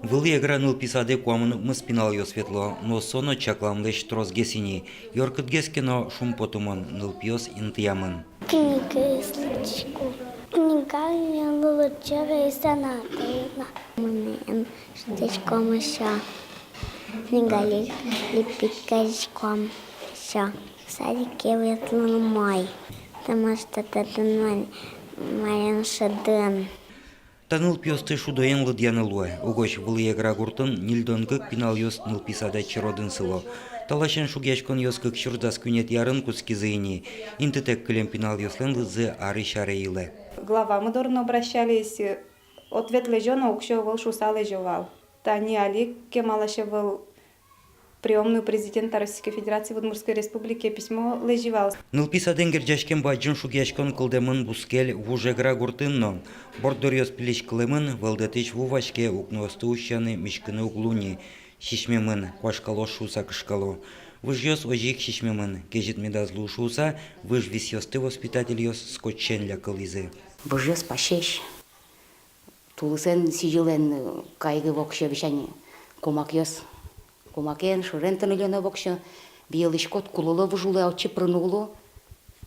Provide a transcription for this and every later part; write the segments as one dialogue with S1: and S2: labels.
S1: Вылы игранул писаде куамын мыспинал ее светло, но соно чакламлеш трозгесини. Йоркотгескино шумпотуман нылпиос интиямын.
S2: Книга случку. Книга я лучшая и санатарна. Мне штучком еще. Книга лепить корешком еще. В садике вытлан май. Потому что это Марин Шаден.
S1: Таныл пьосты шудоен лыдьянылуэ. Угоч вылы игра гуртын нильдонгык пинал йос ныл писада чиродын сыло. Талашен шугяшкон йоскык шурдас күнет ярын кускизыйни. Интетек клем пинал йослен лызы ары шаре иле.
S3: Глава мы дурно обращались. Ответ лежёна укшёвал шуса лежёвал. Тани Али кемалашевал приемную президента Российской Федерации в Удмуртской Республике письмо лежевал.
S1: Ныл писаден герджашкен баджын шугяшкон кылдемын бускел вужегра гуртынно. Бордор йос пилиш кылемын валдетыш вувашке укносты ущаны мишкыны углуни. Шишмемын квашкало шуса кышкало. Выж йос ожик шишмемын кежит медазлу шуса, выж вис йосты воспитатель йос скотчен ля кылизы.
S4: Выж йос пашеш. Тулысен сижилен кайгы вокше вишани комак йос. Комакен шурентен илёна вокше биелишкот кулулы вужулы аучи прынулу.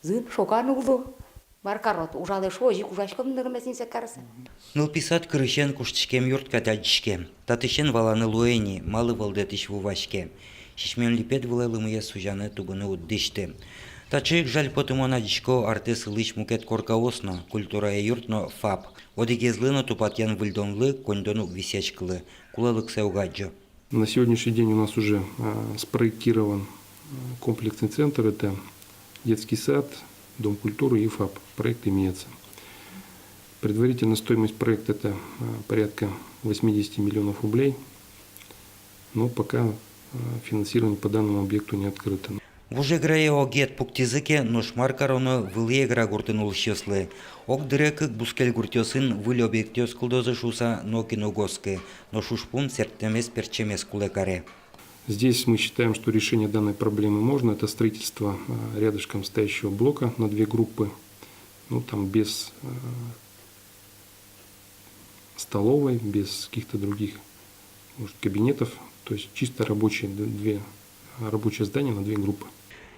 S4: Зын шоканулу. Маркарот ужалы шожик ужашком нырмесин секарсы.
S1: Ныл писат крышен куштышкем юрт катачишке. Татышен валаны луэни, малы валдетыш вувашке. Шишмен липет вылылымыя сужаны тугыны уддышты. Тачык жаль потымона дишко артес лыш мукет коркаосно, культурая юртно фаб. Одигезлыно тупатьян выльдонлы, кондону висячкылы. Кулалык сеугаджо.
S5: На сегодняшний день у нас уже спроектирован комплексный центр. Это детский сад, Дом культуры и ФАП. Проект имеется. Предварительная стоимость проекта это порядка 80 миллионов рублей. Но пока финансирование по данному объекту не открыто.
S1: Вуже грае огет пуктизыке ношмар кароно вылы игра гуртын улщеслы. Ог дырекык бускел гуртёсын выль объектёс кылдозы шуса но киногоске, но шушпун сертемес перчемес кулекаре.
S5: Здесь мы считаем, что решение данной проблемы можно. Это строительство рядышком стоящего блока на 2 группы. Ну, там без столовой, без каких-то других кабинетов. То есть чисто рабочее здание на 2 группы.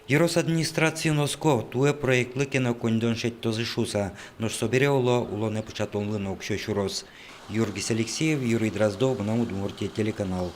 S1: Ерос администрации носко туе проект лыкена кондон шет тозы шуса, но собере уло не початонлы на окшо шурос. Юргис Алексеев, Юрий Дроздов, на Удмуртия телеканал.